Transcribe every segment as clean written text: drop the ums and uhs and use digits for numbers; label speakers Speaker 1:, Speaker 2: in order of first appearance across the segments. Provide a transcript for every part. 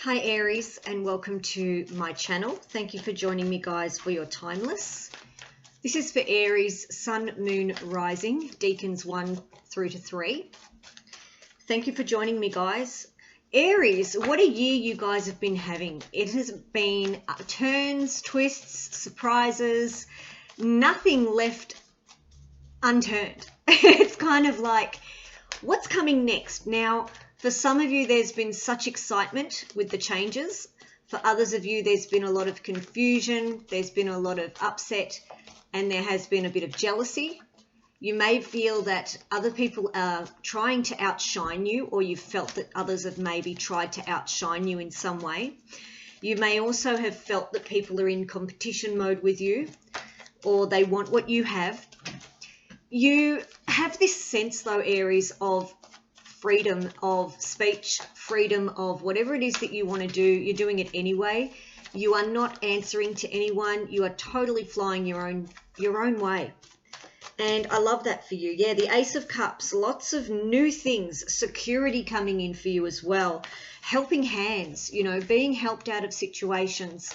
Speaker 1: Hi Aries, and welcome to my channel. Thank you for joining me, guys, for your timeless. This is for Aries, Sun, Moon, Rising, Deacons 1 through to 3. Thank you for joining me, guys. Aries, what a year you guys have been having. It has been turns, twists, surprises, nothing left unturned. It's kind of like, what's coming next? Now, for some of you, there's been such excitement with the changes. For others of you, there's been a lot of confusion. There's been a lot of upset, and there has been a bit of jealousy. You may feel that other people are trying to outshine you, or you've felt that others have maybe tried to outshine you in some way. You may also have felt that people are in competition mode with you, or they want what you have. You have this sense, though, Aries, of freedom of speech, freedom of whatever it is that you want to do. You're doing it anyway. You are not answering to anyone. You are totally flying your own way. And I love that for you. Yeah, the Ace of Cups, lots of new things, security coming in for you as well. Helping hands, being helped out of situations.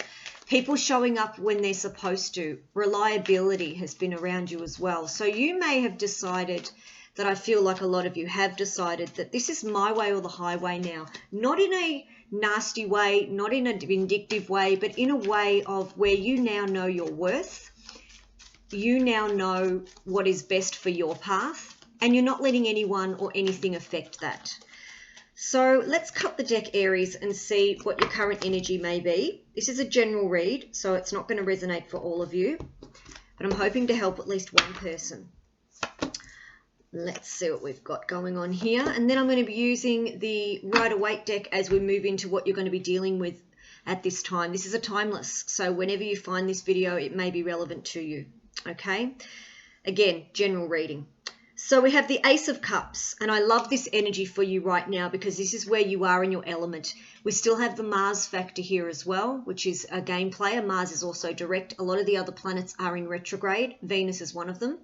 Speaker 1: People showing up when they're supposed to. Reliability has been around you as well. So you may have decided that, I feel like a lot of you have decided that this is my way or the highway now. Not in a nasty way, not in a vindictive way, but in a way of where you now know your worth. You now know what is best for your path, and you're not letting anyone or anything affect that. So let's cut the deck, Aries, and see what your current energy may be. This is a general read, so it's not going to resonate for all of you, but I'm hoping to help at least one person. Let's see what we've got going on here. And then I'm going to be using the Rider-Waite deck as we move into what you're going to be dealing with at this time. This is a timeless, so whenever you find this video, it may be relevant to you. Okay? Again, general reading. So we have the Ace of Cups, and I love this energy for you right now because this is where you are in your element. We still have the Mars factor here as well, which is a game player. Mars is also direct. A lot of the other planets are in retrograde. Venus is one of them.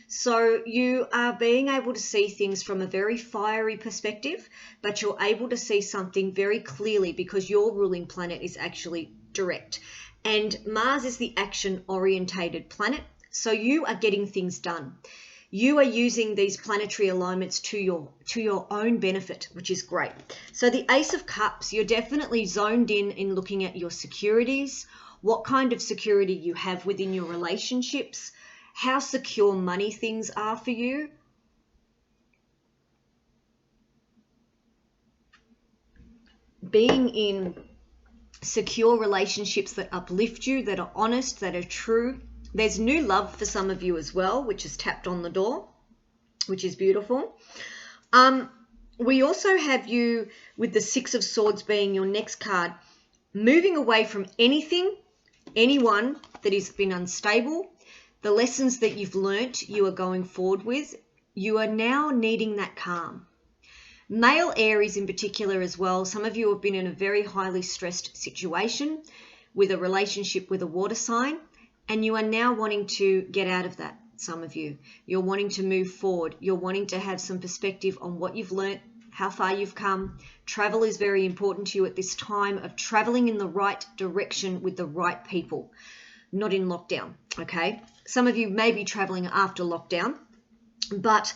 Speaker 1: So you are being able to see things from a very fiery perspective, but you're able to see something very clearly because your ruling planet is actually direct. And Mars is the action-orientated planet, so you are getting things done. You are using these planetary alignments to your own benefit, which is great. So the Ace of Cups, you're definitely zoned in looking at your securities, what kind of security you have within your relationships, how secure money things are for you. Being in secure relationships that uplift you, that are honest, that are true. There's new love for some of you as well, which is tapped on the door, which is beautiful. We also have you with the Six of Swords being your next card, moving away from anything, anyone that has been unstable. The lessons that you've learnt, you are going forward with. You are now needing that calm. Male Aries in particular as well. Some of you have been in a very highly stressed situation with a relationship with a water sign, and you are now wanting to get out of that, some of you. You're wanting to move forward. You're wanting to have some perspective on what you've learnt, how far you've come. Travel is very important to you at this time of traveling in the right direction with the right people, not in lockdown, okay? Some of you may be traveling after lockdown, but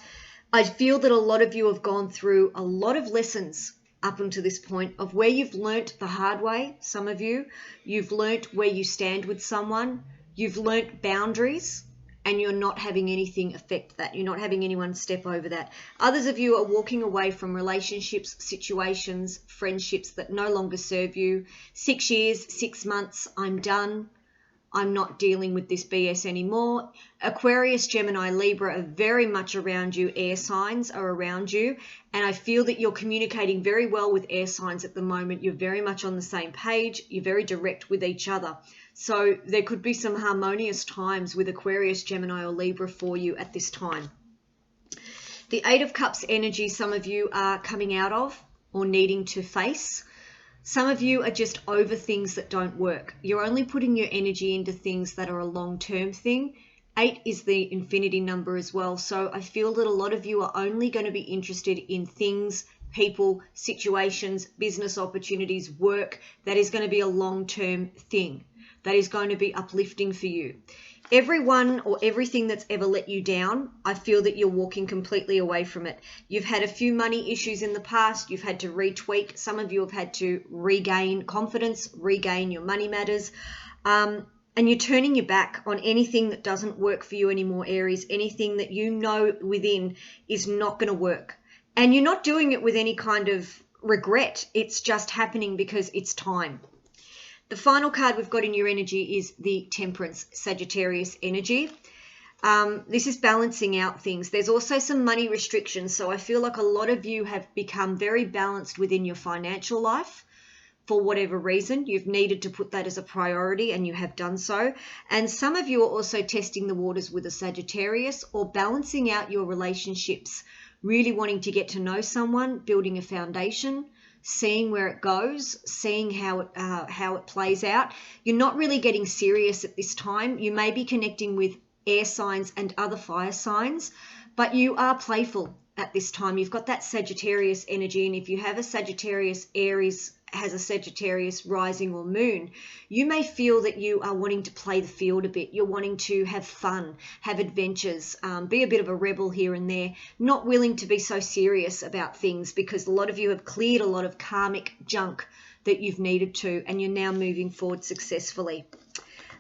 Speaker 1: I feel that a lot of you have gone through a lot of lessons up until this point of where you've learnt the hard way. Some of you, you've learnt where you stand with someone. You've learnt boundaries, and you're not having anything affect that. You're not having anyone step over that. Others of you are walking away from relationships, situations, friendships that no longer serve you. 6 years, 6 months, I'm done. I'm not dealing with this BS anymore. Aquarius, Gemini, Libra are very much around you. Air signs are around you. And I feel that you're communicating very well with air signs at the moment. You're very much on the same page. You're very direct with each other. So there could be some harmonious times with Aquarius, Gemini, or Libra for you at this time. The Eight of Cups energy, some of you are coming out of or needing to face. Some of you are just over things that don't work. You're only putting your energy into things that are a long-term thing. 8 is the infinity number as well. So I feel that a lot of you are only going to be interested in things, people, situations, business opportunities, work, that is going to be a long-term thing. That is going to be uplifting for you. Everyone or everything that's ever let you down, I feel that you're walking completely away from it. You've had a few money issues in the past. You've had to retweak. Some of you have had to regain confidence, regain your money matters. And you're turning your back on anything that doesn't work for you anymore, Aries. Anything that you know within is not going to work. And you're not doing it with any kind of regret. It's just happening because it's time. The final card we've got in your energy is the Temperance Sagittarius energy. This is balancing out things. There's also some money restrictions. So I feel like a lot of you have become very balanced within your financial life. For whatever reason, you've needed to put that as a priority and you have done so. And some of you are also testing the waters with a Sagittarius or balancing out your relationships, really wanting to get to know someone, building a foundation, seeing where it goes, seeing how it plays out. You're not really getting serious at this time. You may be connecting with air signs and other fire signs, but you are playful at this time. You've got that Sagittarius energy, and if you have a Sagittarius, Aries has a Sagittarius rising or moon, you may feel that you are wanting to play the field a bit. You're wanting to have fun, have adventures, be a bit of a rebel here and there, not willing to be so serious about things because a lot of you have cleared a lot of karmic junk that you've needed to, and you're now moving forward successfully.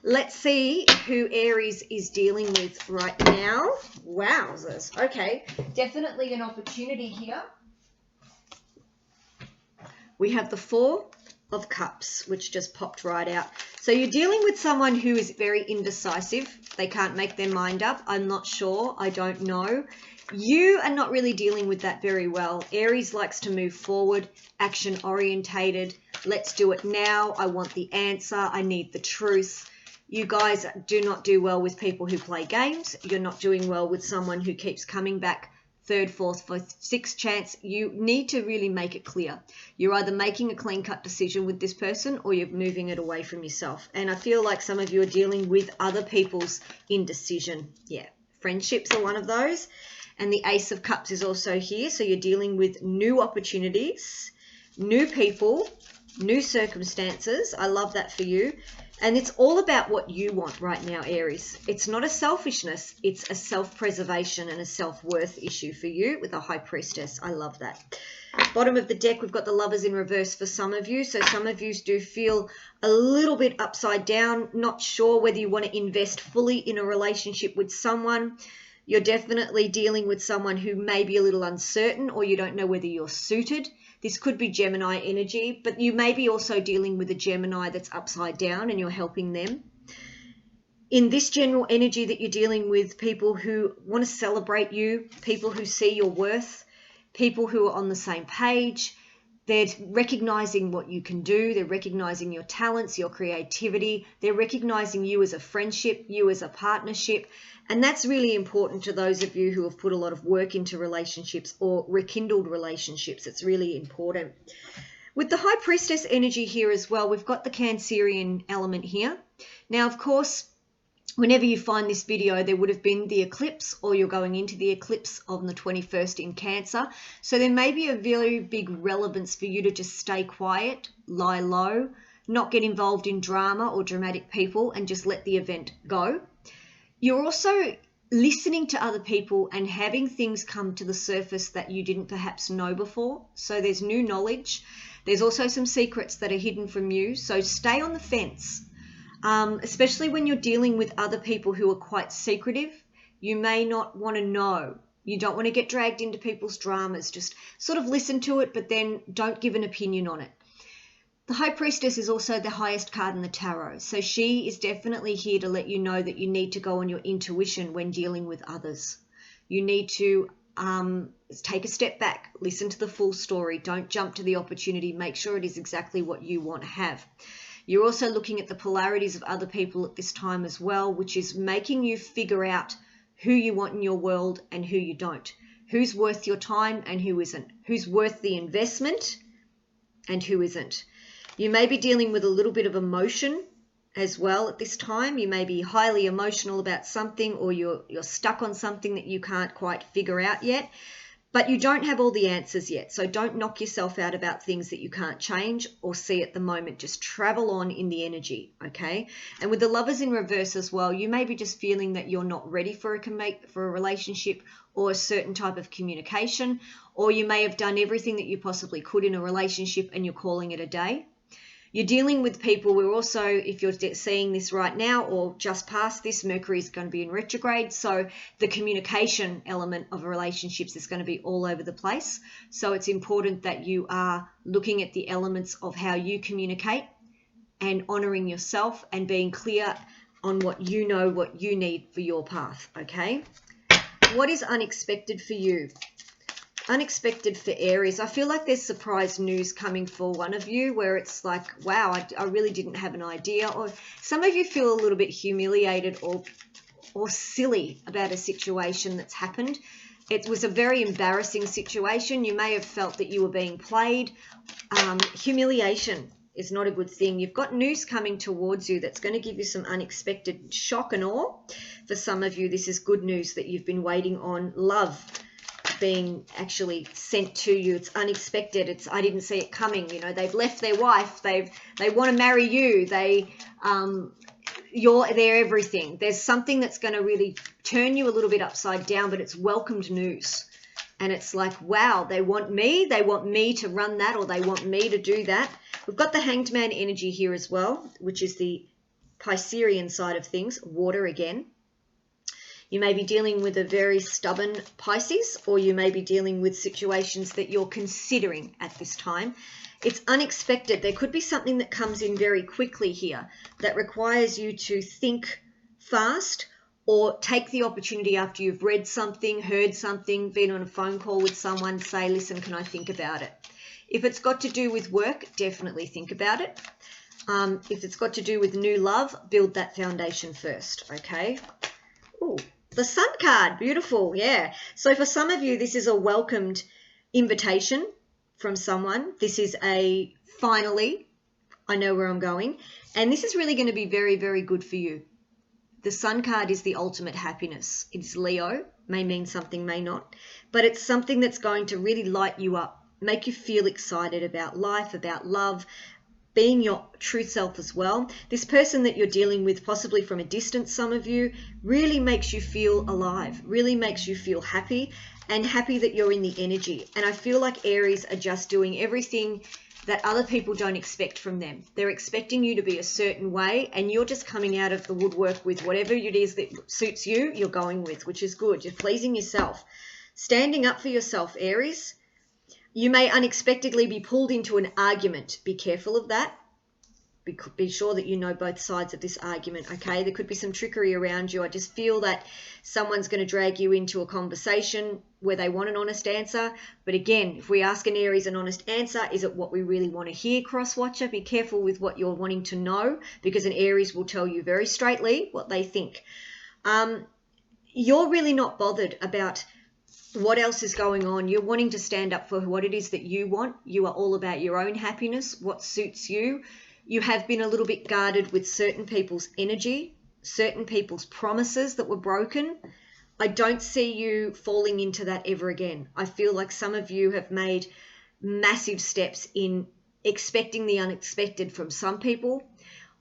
Speaker 1: Let's see who Aries is dealing with right now. Wowzers. Okay, definitely an opportunity here. We have the Four of Cups, which just popped right out. So you're dealing with someone who is very indecisive. They can't make their mind up. I'm not sure. I don't know. You are not really dealing with that very well. Aries likes to move forward, action orientated. Let's do it now. I want the answer. I need the truth. You guys do not do well with people who play games. You're not doing well with someone who keeps coming back third, fourth, fifth, sixth chance. You need to really make it clear. You're either making a clean-cut decision with this person or you're moving it away from yourself. And I feel like some of you are dealing with other people's indecision. Yeah, friendships are one of those. And the Ace of Cups is also here. So you're dealing with new opportunities, new people, new circumstances. I love that for you. And it's all about what you want right now, Aries. It's not a selfishness. It's a self-preservation and a self-worth issue for you with a High Priestess. I love that. Bottom of the deck, we've got the Lovers in reverse for some of you. So some of you do feel a little bit upside down, not sure whether you want to invest fully in a relationship with someone. You're definitely dealing with someone who may be a little uncertain, or you don't know whether you're suited. This could be Gemini energy, but you may be also dealing with a Gemini that's upside down and you're helping them. In this general energy that you're dealing with, people who want to celebrate you, people who see your worth, people who are on the same page. They're recognizing what you can do. They're recognizing your talents, your creativity. They're recognizing you as a friendship, you as a partnership. And that's really important to those of you who have put a lot of work into relationships or rekindled relationships. It's really important. With the High Priestess energy here as well, we've got the Cancerian element here. Now, of course, whenever you find this video, there would have been the eclipse, or you're going into the eclipse on the 21st in Cancer. So there may be a very big relevance for you to just stay quiet, lie low, not get involved in drama or dramatic people, and just let the event go. You're also listening to other people and having things come to the surface that you didn't perhaps know before. So there's new knowledge. There's also some secrets that are hidden from you. So stay on the fence, especially when you're dealing with other people who are quite secretive. You may not want to know. You don't want to get dragged into people's dramas. Just sort of listen to it, but then don't give an opinion on it. The High Priestess is also the highest card in the tarot. So she is definitely here to let you know that you need to go on your intuition when dealing with others. You need to take a step back, listen to the full story. Don't jump to the opportunity. Make sure it is exactly what you want to have. You're also looking at the polarities of other people at this time as well, which is making you figure out who you want in your world and who you don't. Who's worth your time and who isn't. Who's worth the investment and who isn't. You may be dealing with a little bit of emotion as well at this time. You may be highly emotional about something, or you're stuck on something that you can't quite figure out yet. But you don't have all the answers yet. So don't knock yourself out about things that you can't change or see at the moment. Just travel on in the energy, okay? And with the Lovers in reverse as well, you may be just feeling that you're not ready for a relationship or a certain type of communication, or you may have done everything that you possibly could in a relationship and you're calling it a day. You're dealing with people who are also, if you're seeing this right now or just past this, Mercury is going to be in retrograde. So the communication element of relationships is going to be all over the place. So it's important that you are looking at the elements of how you communicate and honoring yourself and being clear on what you know, what you need for your path, okay? What is unexpected for you? Unexpected for Aries. I feel like there's surprise news coming for one of you where it's like, wow, I really didn't have an idea. Or some of you feel a little bit humiliated or silly about a situation that's happened. It was a very embarrassing situation. You may have felt that you were being played. Humiliation is not a good thing. You've got news coming towards you that's going to give you some unexpected shock and awe. For some of you, this is good news that you've been waiting on. Love being actually sent to you. It's unexpected. It's, I didn't see it coming. You know, they've left their wife. They want to marry you. They're everything. There's something that's going to really turn you a little bit upside down, but it's welcomed news. And it's like, wow, they want me to run that, or they want me to do that. We've got the Hanged Man energy here as well, which is the Piscean side of things, water again. You may be dealing with a very stubborn Pisces, or you may be dealing with situations that you're considering at this time. It's unexpected. There could be something that comes in very quickly here that requires you to think fast, or take the opportunity after you've read something, heard something, been on a phone call with someone, say, listen, can I think about it? If it's got to do with work, definitely think about it. If it's got to do with new love, build that foundation first, okay? Ooh. The Sun card, beautiful, yeah. So for some of you, this is a welcomed invitation from someone. This is a finally, I know where I'm going. And this is really going to be very, very good for you. The Sun card is the ultimate happiness. It's Leo, may mean something, may not. But it's something that's going to really light you up, make you feel excited about life, about love, being your true self as well. This person that you're dealing with, possibly from a distance, some of you, really makes you feel alive, really makes you feel happy, and happy that you're in the energy. And I feel like Aries are just doing everything that other people don't expect from them. They're expecting you to be a certain way, and you're just coming out of the woodwork with whatever it is that suits you, you're going with, which is good. You're pleasing yourself. Standing up for yourself, Aries. You may unexpectedly be pulled into an argument. Be careful of that. Be sure that you know both sides of this argument, okay? There could be some trickery around you. I just feel that someone's going to drag you into a conversation where they want an honest answer. But again, if we ask an Aries an honest answer, is it what we really want to hear, cross-watcher? Be careful with what you're wanting to know, because an Aries will tell you very straightly what they think. You're really not bothered about what else is going on. You're wanting to stand up for what it is that you want. You are all about your own happiness, what suits you. You have been a little bit guarded with certain people's energy, certain people's promises that were broken. I don't see you falling into that ever again. I feel like some of you have made massive steps in expecting the unexpected from some people,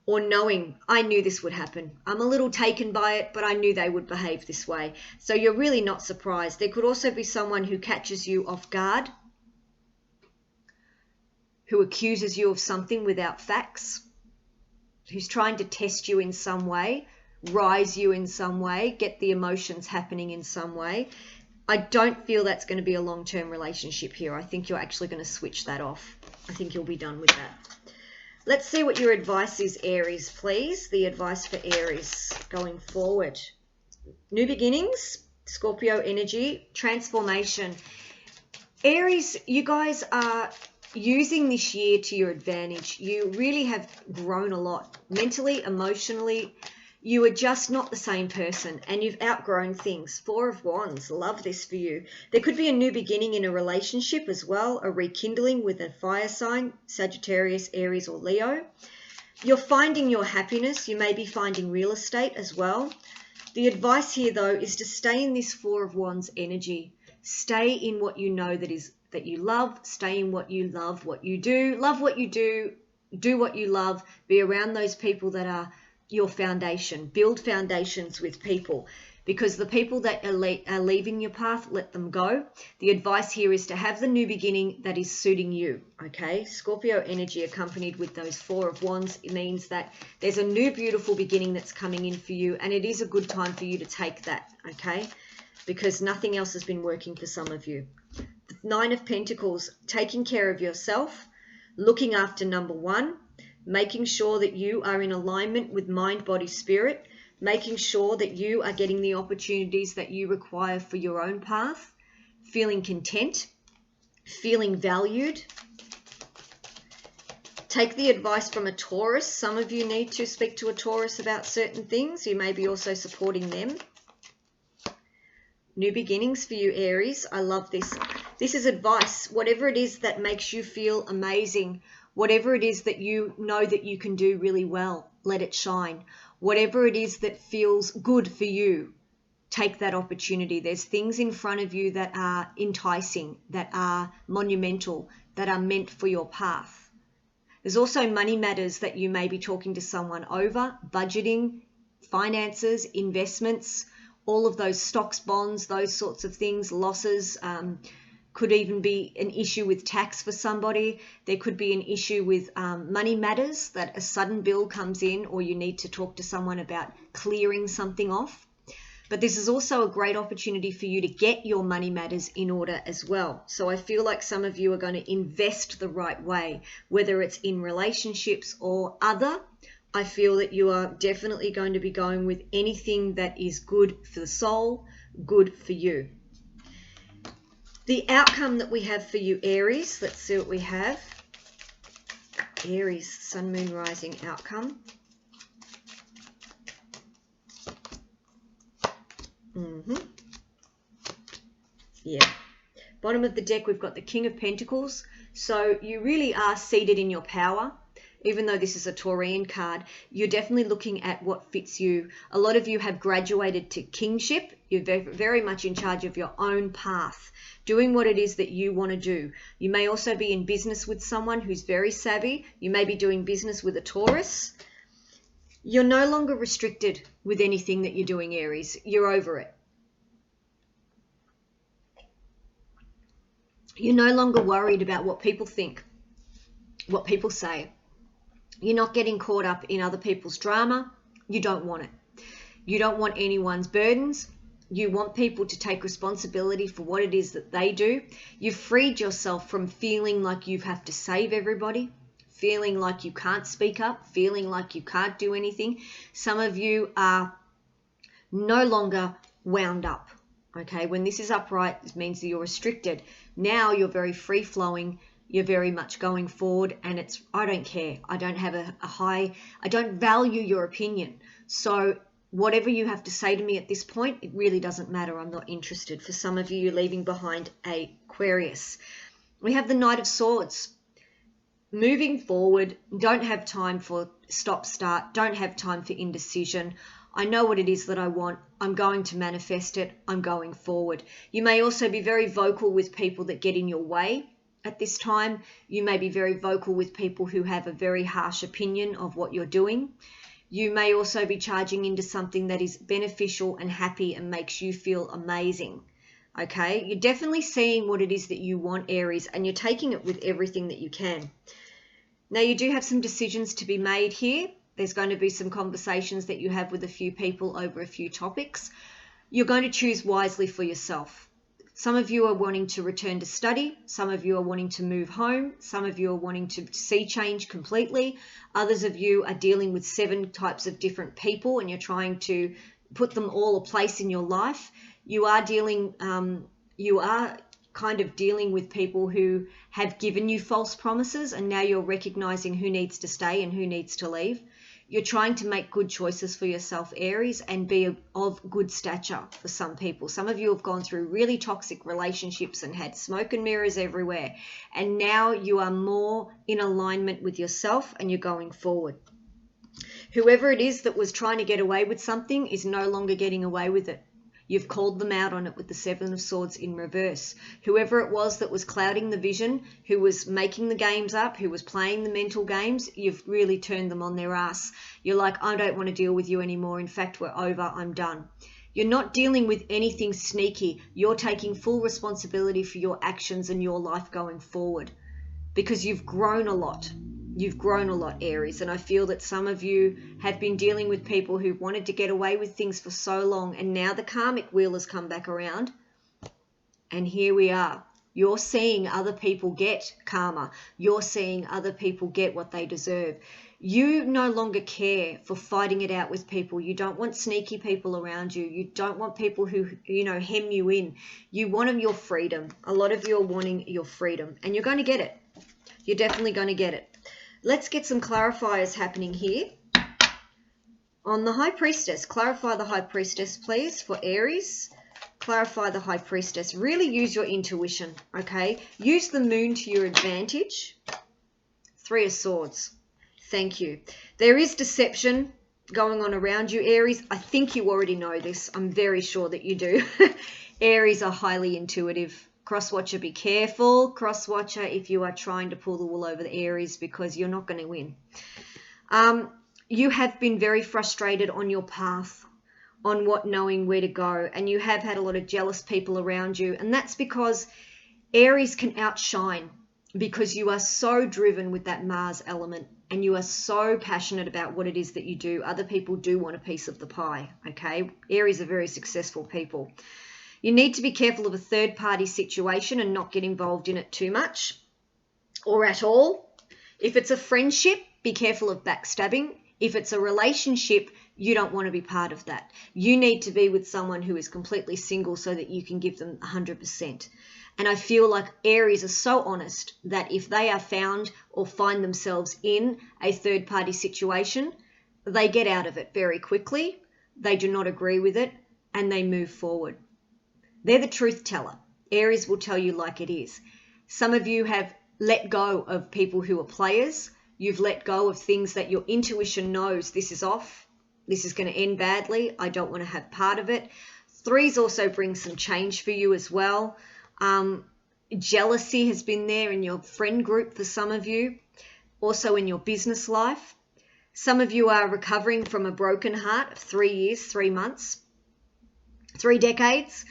Speaker 1: or knowing, I knew this would happen. I'm a little taken by it, but I knew they would behave this way. So you're really not surprised. There could also be someone who catches you off guard, who accuses you of something without facts, who's trying to test you in some way, rise you in some way, get the emotions happening in some way. I don't feel that's going to be a long-term relationship here. I think you're actually going to switch that off. I think you'll be done with that. Let's see what your advice is, Aries, please. The advice for Aries going forward. New beginnings, Scorpio energy, transformation. Aries, you guys are using this year to your advantage. You really have grown a lot, mentally, emotionally. You are just not the same person, and you've outgrown things. Four of Wands, love this for you. There could be a new beginning in a relationship as well, a rekindling with a fire sign, Sagittarius, Aries, or Leo. You're finding your happiness. You may be finding real estate as well. The advice here, though, is to stay in this Four of Wands energy. Stay in what you know that you love. Stay in what you love you do. Love what you do what you love. Be around those people that are your foundation. Build foundations with people, because the people that are leaving your path, let them go. The advice here is to have the new beginning that is suiting you, okay? Scorpio energy accompanied with those Four of Wands, it means that there's a new beautiful beginning that's coming in for you, and it is a good time for you to take that, okay? Because nothing else has been working for some of you. The Nine of Pentacles, taking care of yourself, looking after number one, making sure that you are in alignment with mind, body, spirit, making sure that you are getting the opportunities that you require for your own path, feeling content, feeling valued. Take the advice from a Taurus. Some of you need to speak to a Taurus about certain things. You may be also supporting them. New beginnings for you, Aries. I love this. This is advice. Whatever it is that makes you feel amazing, whatever it is that you know that you can do really well, let it shine. Whatever it is that feels good for you, take that opportunity. There's things in front of you that are enticing, that are monumental, that are meant for your path. There's also money matters that you may be talking to someone over, budgeting, finances, investments, all of those stocks, bonds, those sorts of things, losses. Could even be an issue with tax for somebody. There could be an issue with money matters, that a sudden bill comes in or you need to talk to someone about clearing something off. But this is also a great opportunity for you to get your money matters in order as well. So I feel like some of you are going to invest the right way, whether it's in relationships or other. I feel that you are definitely going to be going with anything that is good for the soul, good for you. The outcome that we have for you, Aries, let's see what we have. Aries, Sun, Moon, Rising outcome. Yeah. Bottom of the deck, we've got the King of Pentacles. So you really are seated in your power. Even though this is a Taurian card, you're definitely looking at what fits you. A lot of you have graduated to kingship. You're very much in charge of your own path, doing what it is that you want to do. You may also be in business with someone who's very savvy. You may be doing business with a Taurus. You're no longer restricted with anything that you're doing, Aries. You're over it. You're no longer worried about what people think, what people say. You're not getting caught up in other people's drama. You don't want it. You don't want anyone's burdens. You want people to take responsibility for what it is that they do. You've freed yourself from feeling like you have to save everybody, feeling like you can't speak up, feeling like you can't do anything. Some of you are no longer wound up. Okay, when this is upright, it means that you're restricted. Now you're very free-flowing. You're very much going forward, and it's, I don't care. I don't have I don't value your opinion. So whatever you have to say to me at this point, it really doesn't matter. I'm not interested. For some of you, you're leaving behind a Aquarius. We have the Knight of Swords. Moving forward, don't have time for stop-start, don't have time for indecision. I know what it is that I want. I'm going to manifest it. I'm going forward. You may also be very vocal with people that get in your way. At this time, you may be very vocal with people who have a very harsh opinion of what you're doing. You may also be charging into something that is beneficial and happy and makes you feel amazing. Okay, you're definitely seeing what it is that you want, Aries, and you're taking it with everything that you can. Now, you do have some decisions to be made here. There's going to be some conversations that you have with a few people over a few topics. You're going to choose wisely for yourself. Some of you are wanting to return to study. Some of you are wanting to move home. Some of you are wanting to see change completely. Others of you are dealing with 7 types of different people and you're trying to put them all a place in your life. You are kind of dealing with people who have given you false promises, and now you're recognizing who needs to stay and who needs to leave. You're trying to make good choices for yourself, Aries, and be of good stature for some people. Some of you have gone through really toxic relationships and had smoke and mirrors everywhere. And now you are more in alignment with yourself and you're going forward. Whoever it is that was trying to get away with something is no longer getting away with it. You've called them out on it with the Seven of Swords in reverse. Whoever it was that was clouding the vision, who was making the games up, who was playing the mental games, you've really turned them on their ass. You're like, I don't want to deal with you anymore. In fact, we're over. I'm done. You're not dealing with anything sneaky. You're taking full responsibility for your actions and your life going forward, because you've grown a lot. You've grown a lot, Aries, and I feel that some of you have been dealing with people who wanted to get away with things for so long, and now the karmic wheel has come back around, and here we are. You're seeing other people get karma. You're seeing other people get what they deserve. You no longer care for fighting it out with people. You don't want sneaky people around you. You don't want people who, hem you in. You want your freedom. A lot of you are wanting your freedom, and you're going to get it. You're definitely going to get it. Let's get some clarifiers happening here. On the High Priestess, clarify the High Priestess, please, for Aries. Clarify the High Priestess. Really use your intuition, okay? Use the moon to your advantage. Three of Swords. Thank you. There is deception going on around you, Aries. I think you already know this. I'm very sure that you do. Aries are highly intuitive. Crosswatcher, be careful. Crosswatcher, if you are trying to pull the wool over the Aries, because you're not going to win. You have been very frustrated on your path, on knowing where to go, and you have had a lot of jealous people around you, and that's because Aries can outshine, because you are so driven with that Mars element, and you are so passionate about what it is that you do. Other people do want a piece of the pie, okay? Aries are very successful people. You need to be careful of a third-party situation and not get involved in it too much or at all. If it's a friendship, be careful of backstabbing. If it's a relationship, you don't want to be part of that. You need to be with someone who is completely single so that you can give them 100%. And I feel like Aries are so honest that if they are found or find themselves in a third-party situation, they get out of it very quickly. They do not agree with it, and they move forward. They're the truth teller. Aries will tell you like it is. Some of you have let go of people who are players. You've let go of things that your intuition knows this is off. This is going to end badly. I don't want to have part of it. Threes also bring some change for you as well. Jealousy has been there in your friend group for some of you. Also in your business life. Some of you are recovering from a broken heart of 3 years, 3 months, 3 decades.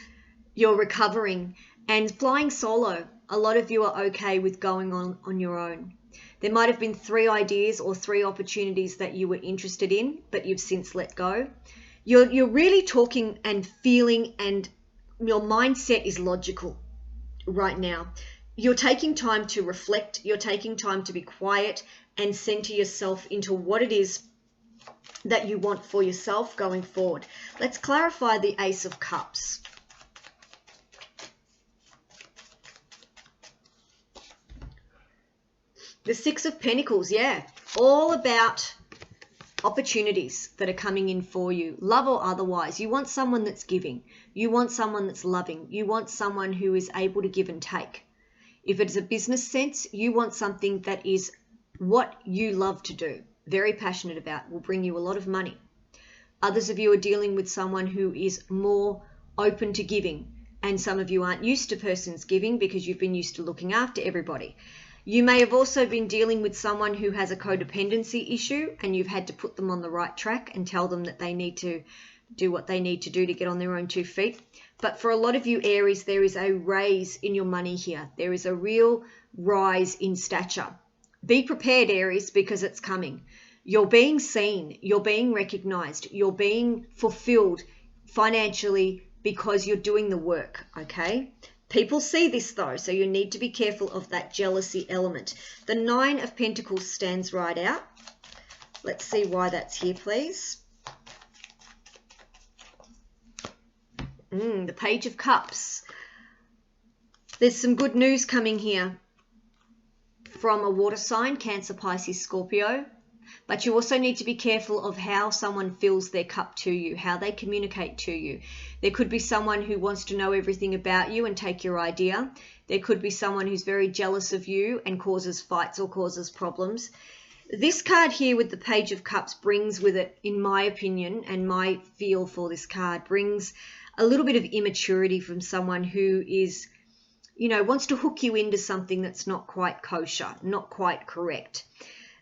Speaker 1: You're recovering and flying solo. A lot of you are okay with going on your own. There might have been 3 ideas or 3 opportunities that you were interested in, but you've since let go. You're really talking and feeling, and your mindset is logical right now. You're taking time to reflect. You're taking time to be quiet and center yourself into what it is that you want for yourself going forward. Let's clarify the Ace of Cups. The Six of Pentacles, yeah, all about opportunities that are coming in for you, love or otherwise. You want someone that's giving. You want someone that's loving. You want someone who is able to give and take. If it's a business sense, you want something that is what you love to do, very passionate about, will bring you a lot of money. Others of you are dealing with someone who is more open to giving, and some of you aren't used to persons giving because you've been used to looking after everybody. You may have also been dealing with someone who has a codependency issue, and you've had to put them on the right track and tell them that they need to do what they need to do to get on their own 2 feet. But for a lot of you Aries, there is a raise in your money here. There is a real rise in stature. Be prepared, Aries, because it's coming. You're being seen. You're being recognized. You're being fulfilled financially because you're doing the work, okay? People see this though, so you need to be careful of that jealousy element. The 9 of Pentacles stands right out. Let's see why that's here, please. The Page of Cups. There's some good news coming here from a water sign, Cancer, Pisces, Scorpio. But you also need to be careful of how someone fills their cup to you, how they communicate to you. There could be someone who wants to know everything about you and take your idea. There could be someone who's very jealous of you and causes fights or causes problems. This card here with the Page of Cups brings with it, in my opinion, and my feel for this card, brings a little bit of immaturity from someone who is, you know, wants to hook you into something that's not quite kosher, not quite correct.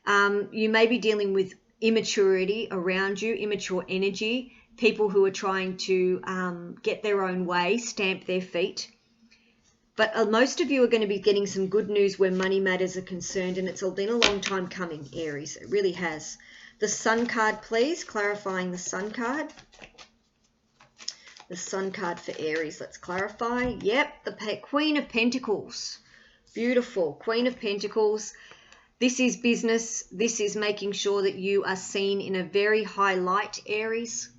Speaker 1: You may be dealing with immaturity around you, immature energy, people who are trying to get their own way, stamp their feet. But most of you are going to be getting some good news where money matters are concerned, and it's been a long time coming, Aries. It really has. The Sun card, please, clarifying the Sun card. The Sun card for Aries, let's clarify. Yep, the Queen of Pentacles. Beautiful, Queen of Pentacles. This is business. This is making sure that you are seen in a very high light, Aries.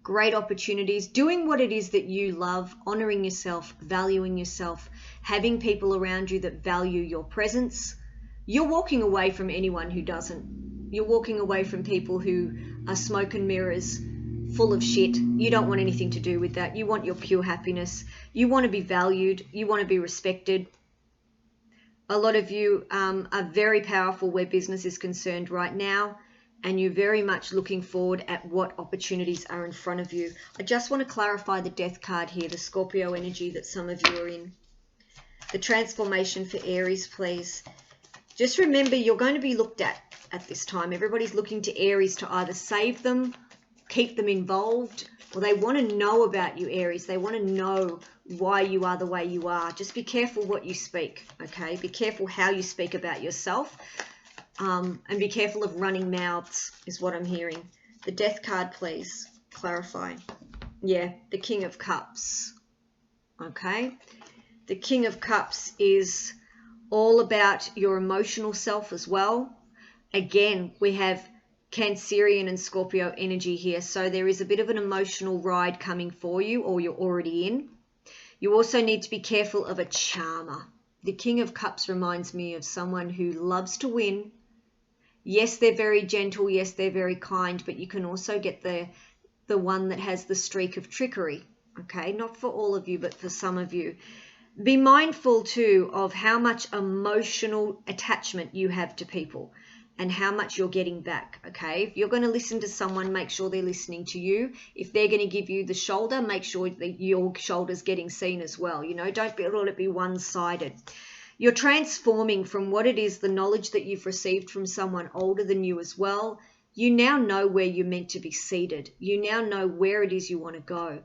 Speaker 1: Great opportunities, doing what it is that you love, honoring yourself, valuing yourself, having people around you that value your presence. You're walking away from anyone who doesn't. You're walking away from people who are smoke and mirrors, full of shit. You don't want anything to do with that. You want your pure happiness. You want to be valued. You want to be respected. A lot of you are very powerful where business is concerned right now, and you're very much looking forward at what opportunities are in front of you. I just want to clarify the Death card here, the Scorpio energy that some of you are in. The transformation for Aries, please. Just remember, you're going to be looked at this time. Everybody's looking to Aries to either save them, keep them involved, or they want to know about you, Aries. They want to know why you are the way you are. Just be careful what you speak, okay? Be careful how you speak about yourself. And be careful of running mouths is what I'm hearing. The Death card, please, clarify. Yeah, the King of Cups, okay? The King of Cups is all about your emotional self as well. Again, we have Cancerian and Scorpio energy here, so there is a bit of an emotional ride coming for you, or you're already in. You also need to be careful of a charmer. The King of Cups reminds me of someone who loves to win. Yes, they're very gentle. Yes, they're very kind, but you can also get the one that has the streak of trickery, okay? Not for all of you, but for some of you. Be mindful too of how much emotional attachment you have to people and how much you're getting back, okay? If you're going to listen to someone, make sure they're listening to you. If they're going to give you the shoulder, make sure that your shoulder's getting seen as well. You know, don't let it be one-sided. You're transforming from what it is, the knowledge that you've received from someone older than you as well. You now know where you're meant to be seated. You now know where it is you want to go.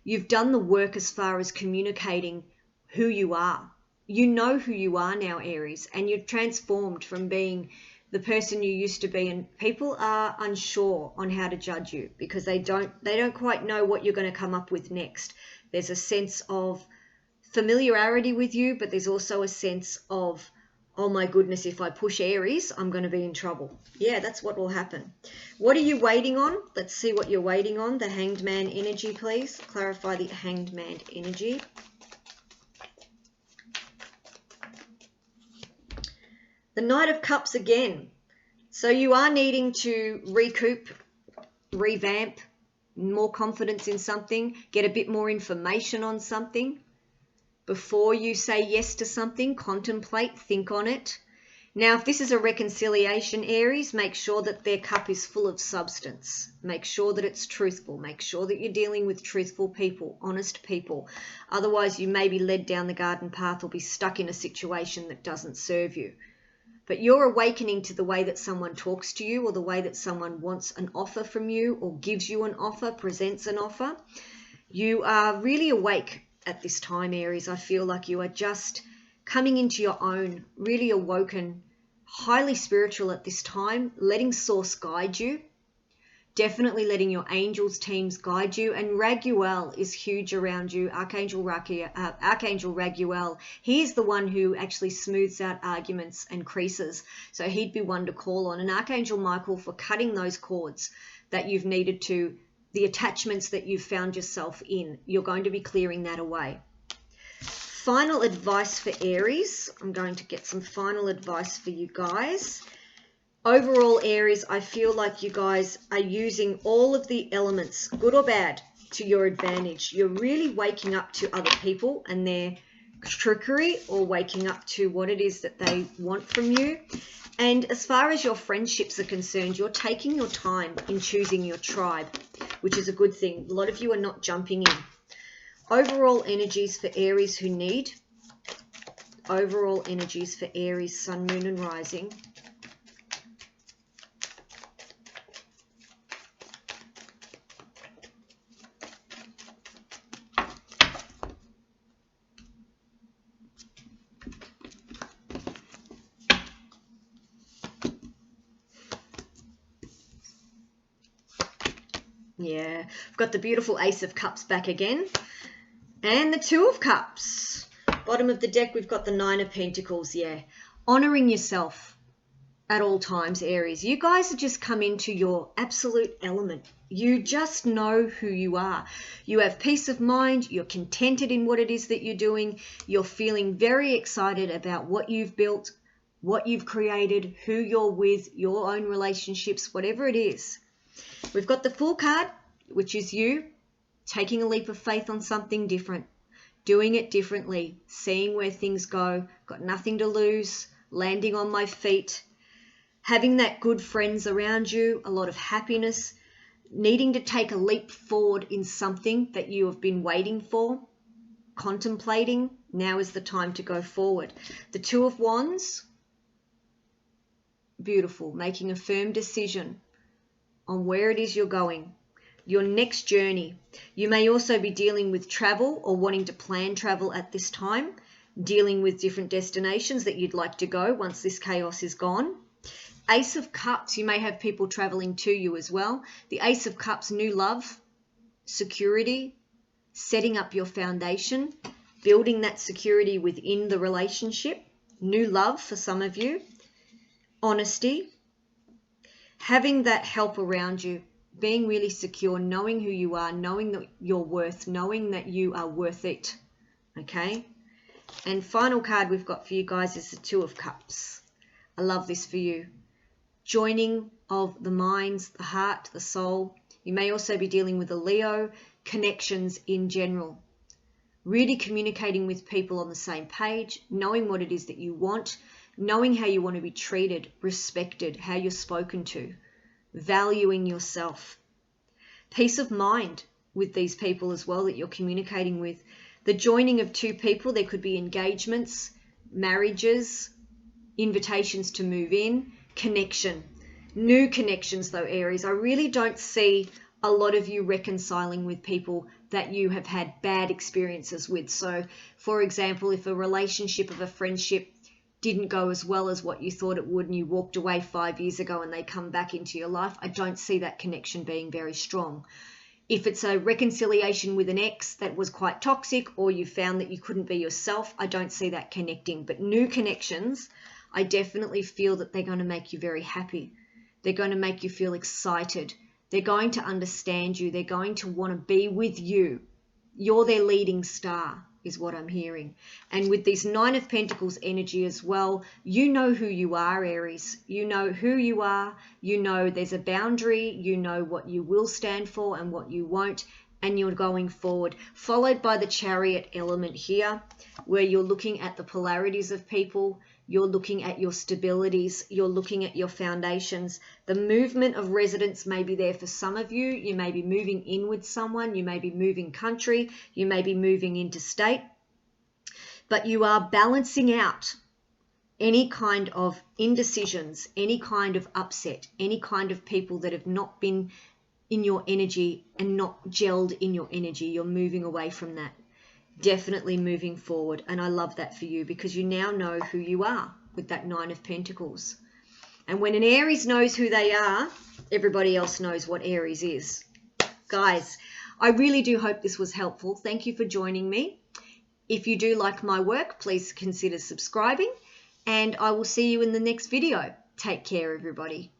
Speaker 1: You've done the work as far as communicating who you are. You know who you are now, Aries, and you've transformed from being the person you used to be, and people are unsure on how to judge you because they don't quite know what you're going to come up with next. There's a sense of familiarity with you, but there's also a sense of, oh my goodness, if I push Aries, I'm going to be in trouble. Yeah, that's what will happen. What are you waiting on? Let's see what you're waiting on. The Hanged Man energy, please. Clarify the Hanged Man energy. The Knight of Cups again. So you are needing to recoup, revamp, more confidence in something, get a bit more information on something. Before you say yes to something, contemplate, think on it. Now, if this is a reconciliation, Aries, make sure that their cup is full of substance. Make sure that it's truthful. Make sure that you're dealing with truthful people, honest people. Otherwise, you may be led down the garden path or be stuck in a situation that doesn't serve you. But you're awakening to the way that someone talks to you, or the way that someone wants an offer from you, or gives you an offer, presents an offer. You are really awake at this time, Aries. I feel like you are just coming into your own, really awoken, highly spiritual at this time, letting Source guide you, definitely letting your angels teams guide you. And Raguel is huge around you. Archangel Raguel, he is the one who actually smooths out arguments and creases, so he'd be one to call on. And Archangel Michael for cutting those cords that you've needed to, the attachments that you've found yourself in. You're going to be clearing that away. Final advice for Aries. I'm going to get some final advice for you guys. Overall, Aries, I feel like you guys are using all of the elements, good or bad, to your advantage. You're really waking up to other people and their trickery, or waking up to what it is that they want from you. And as far as your friendships are concerned, you're taking your time in choosing your tribe, which is a good thing. A lot of you are not jumping in. Overall energies for Aries who need. Overall energies for Aries, Sun, Moon and Rising. Yeah, I've got the beautiful Ace of Cups back again. And the Two of Cups. Bottom of the deck, we've got the Nine of Pentacles, yeah. Honoring yourself at all times, Aries. You guys have just come into your absolute element. You just know who you are. You have peace of mind. You're contented in what it is that you're doing. You're feeling very excited about what you've built, what you've created, who you're with, your own relationships, whatever it is. We've got the Fool card, which is you taking a leap of faith on something different, doing it differently, seeing where things go, got nothing to lose, landing on my feet, having that good friends around you, a lot of happiness, needing to take a leap forward in something that you have been waiting for, contemplating. Now is the time to go forward. The Two of Wands, beautiful, making a firm decision on where it is you're going, your next journey. You may also be dealing with travel or wanting to plan travel at this time, dealing with different destinations that you'd like to go once this chaos is gone. Ace of Cups, you may have people traveling to you as well. The Ace of Cups, new love, security, setting up your foundation, building that security within the relationship, new love for some of you, honesty, having that help around you, being really secure, knowing who you are, knowing that you're worth, knowing that you are worth it, okay? And final card we've got for you guys is the Two of Cups. I love this for you. Joining of the minds, the heart, the soul. You may also be dealing with a Leo, connections in general. Really communicating with people on the same page, knowing what it is that you want, knowing how you want to be treated, respected, how you're spoken to, valuing yourself. Peace of mind with these people as well that you're communicating with. The joining of two people, there could be engagements, marriages, invitations to move in, connection. New connections though, Aries. I really don't see a lot of you reconciling with people that you have had bad experiences with. So, for example, if a relationship of a friendship didn't go as well as what you thought it would and you walked away 5 years ago and they come back into your life, I don't see that connection being very strong. If it's a reconciliation with an ex that was quite toxic or you found that you couldn't be yourself, I don't see that connecting. But new connections, I definitely feel that they're going to make you very happy. They're going to make you feel excited. They're going to understand you. They're going to want to be with you. You're their leading star, is what I'm hearing. And with this Nine of Pentacles energy as well, you know who you are, Aries. You know who you are. You know there's a boundary. You know what you will stand for and what you won't. And you're going forward. Followed by the Chariot element here, where you're looking at the polarities of people. You're looking at your stabilities. You're looking at your foundations. The movement of residence may be there for some of you. You may be moving in with someone. You may be moving country. You may be moving interstate. But you are balancing out any kind of indecisions, any kind of upset, any kind of people that have not been in your energy and not gelled in your energy. You're moving away from that. Definitely moving forward. And I love that for you because you now know who you are with that Nine of Pentacles. And when an Aries knows who they are, everybody else knows what Aries is. Guys, I really do hope this was helpful. Thank you for joining me. If you do like my work, please consider subscribing and I will see you in the next video. Take care, everybody.